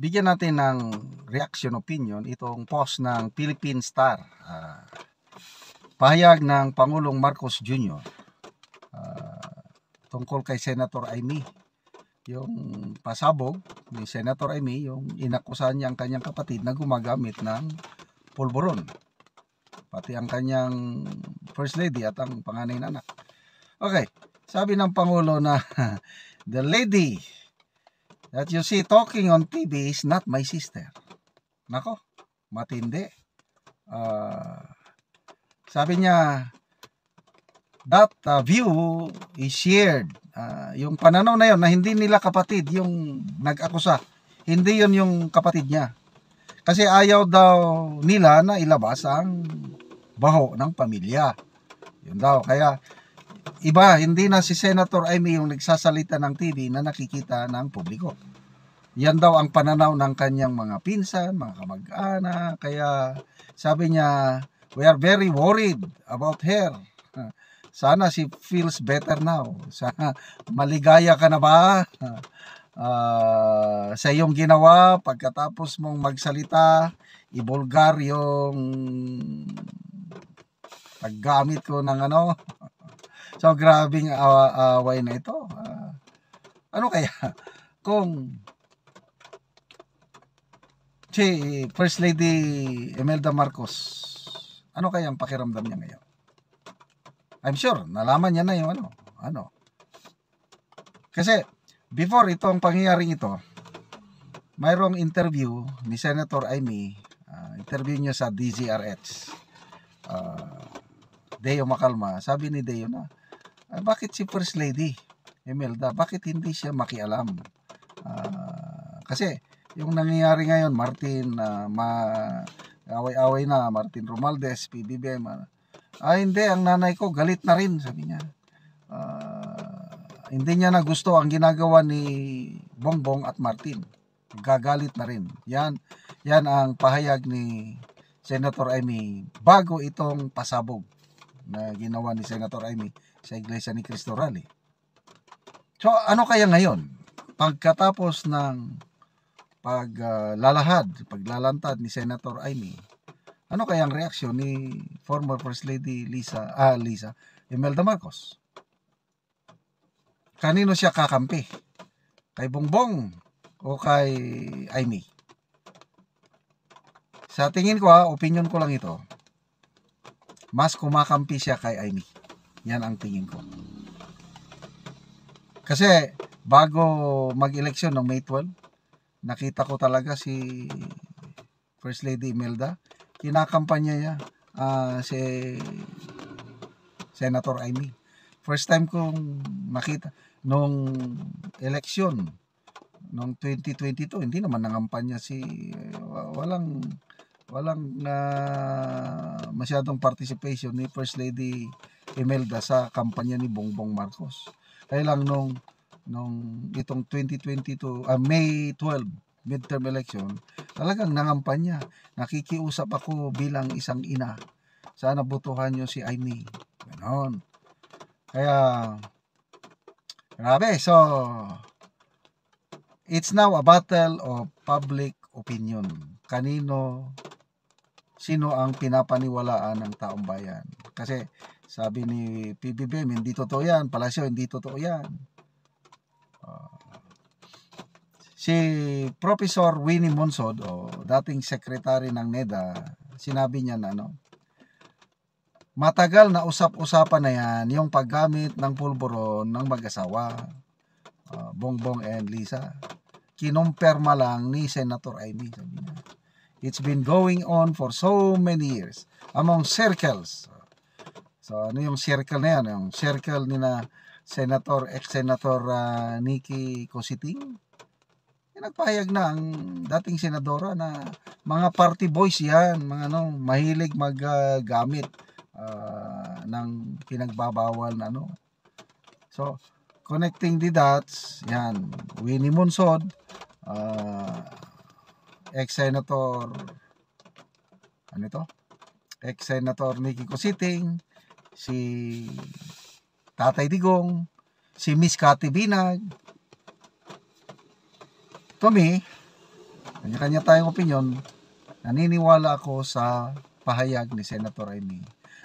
bigyan natin ng reaction opinion itong post ng Philippine Star. Pahayag ng Pangulong Marcos Jr. Tungkol kay Senator Amy. Yung pasabog ni Senator Amy, yung inakusahan niya ang kanyang kapatid na gumagamit ng pulburon. Pati ang kanyang First Lady at ang panganay na anak. Okay, sabi ng Pangulo na the lady that you see talking on TV is not my sister. Nako, matindi. Sabi niya, that view is shared. Yung pananaw na yun na hindi nila kapatid yung nag-akusa. Hindi yun yung kapatid niya. Kasi ayaw daw nila na ilabas ang baho ng pamilya. Yun daw. Kaya iba, hindi na si Senator Amy yung nagsasalita ng TV na nakikita ng publiko. Yan daw ang pananaw ng kanyang mga pinsan, mga kamag-anak. Kaya sabi niya, we are very worried about her. Sana she feels better now. Sana maligaya ka na ba sa iyong ginawa pagkatapos mong magsalita, ibulgar yung paggamit ko ng ano. So grabing away na ito. Ano kaya kung si First Lady Imelda Marcos, ano kaya ang pakiramdam niya ngayon? I'm sure, nalaman niya na yung ano. Kasi, before itong pangyayaring ito, mayroong interview ni Senator Amy, interview niya sa DZRH, Deo Macalma. Sabi ni Deo na, bakit si First Lady Imelda, bakit hindi siya makialam? Kasi, yung nangyayari ngayon, Martin, away-away na, Martin Romualdez, PBBM, hindi, ang nanay ko galit na rin, sabi niya. Hindi niya na gusto ang ginagawa ni Bongbong at Martin. Gagalit na rin. Yan ang pahayag ni Senator Amy bago itong pasabog na ginawa ni Senator Amy sa Iglesia ni Cristo Rally. So, ano kaya ngayon? Pagkatapos ng paglalantad ni Senator Amy, ano kaya ang reaksyon ni former First Lady Imelda Marcos? Kanino siya kakampi? Kay Bongbong o kay Amy? Sa tingin ko, opinion ko lang ito, mas kumakampi siya kay Amy. Yan ang tingin ko. Kasi bago mag-eleksyon ng May 12, nakita ko talaga si First Lady Imelda, kinakampanya niya si Senator Amy. First time kong nakita nung election nung 2022, hindi naman nangampanya walang masyadong participation ni First Lady Imelda sa kampanya ni Bongbong Marcos. Kaya lang nung itong 2022 May 12 midterm election, talagang nangampanya. Nakikiusap ako bilang isang ina. Sana butuhan nyo si Amy. Ganon. Kaya, grabe. So, it's now a battle of public opinion. Sino ang pinapaniwalaan ng taong bayan? Kasi, sabi ni PBBM, hindi totoo yan. Palasyo, hindi totoo yan. Si Professor Winnie Monsod, dating secretary ng NEDA, sinabi niya na matagal na usap-usapan na yan yung paggamit ng pulburon ng mag-asawa, Bongbong and Lisa. Kinumpirma lang ni Senator Amy. Sabi niya, it's been going on for so many years among circles. So ano yung circle na yan? Yung circle ni na ex-senator Nikki Cositing. Nagpahayag na ang dating senadora na mga party boys yan, mga mahilig maggamit ng pinagbabawal na So, connecting the dots, yan, Winnie Monsod, ex-senator ex-senator Nikki Cositing, si Tatay Digong, si Miss Cathy Binag. To me, Kanya-kanya tayong opinion. Naniniwala ako sa pahayag ni Senator Amy.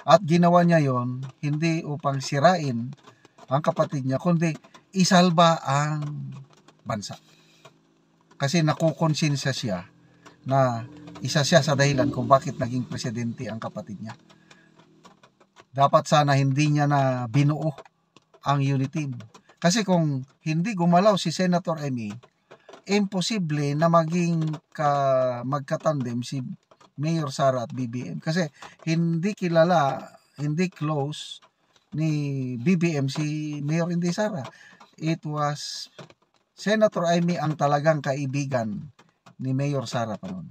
At ginawa niya yon hindi upang sirain ang kapatid niya, kundi isalba ang bansa. Kasi nakukonsensya siya na isa siya sa dahilan kung bakit naging presidente ang kapatid niya. Dapat sana hindi niya na binuo ang unit team. Kasi kung hindi gumalaw si Senator Amy, imposible na maging magkatandem si Mayor Sara at BBM. Kasi hindi kilala, hindi close ni BBM si Mayor Inday Sara. It was Senator Amy ang talagang kaibigan ni Mayor Sara pa noon.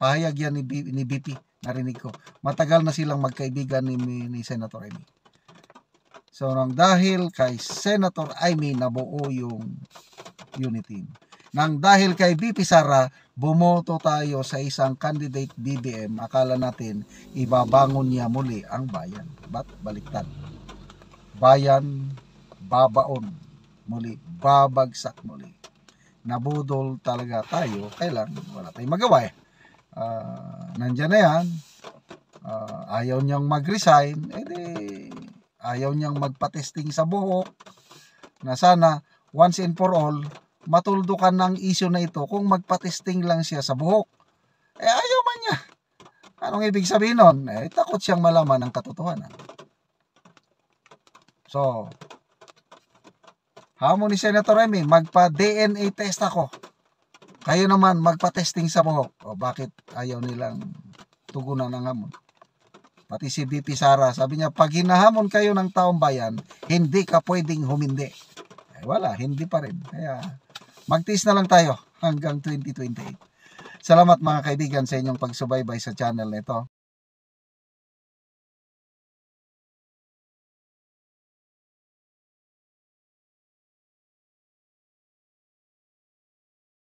Pahayag yan ni BP, narinig ko. Matagal na silang magkaibigan ni Senator Amy. So, nang dahil kay Senator Amy nabuo yung unit team. Nang dahil kay BP Sara, bumoto tayo sa isang candidate BBM, akala natin ibabangon niya muli ang bayan. Ba't baliktad? Bayan, babaon muli, babagsak muli. Nabudol talaga tayo, kailan wala tayong magawa eh. Nandyan na yan, ayaw niyang mag-resign, ayaw niyang magpa-testing sa buhok, na sana once and for all, matuldukan ng issue na ito kung magpa-testing lang siya sa buhok. Ayaw man niya. Anong ibig sabihin nun? Takot siyang malaman ang katotohanan. So, hamon ni Senator Amy, magpa-DNA test ako. Kayo naman magpa-testing sa buhok. O bakit ayaw nilang tugunan ng hamon? Pati si BP Sara, sabi niya, pag hinahamon kayo ng taong bayan, hindi ka pwedeng humindi. Wala, hindi pa rin. Kaya magtiis na lang tayo hanggang 2028. Salamat mga kaibigan sa inyong pagsubaybay sa channel nito.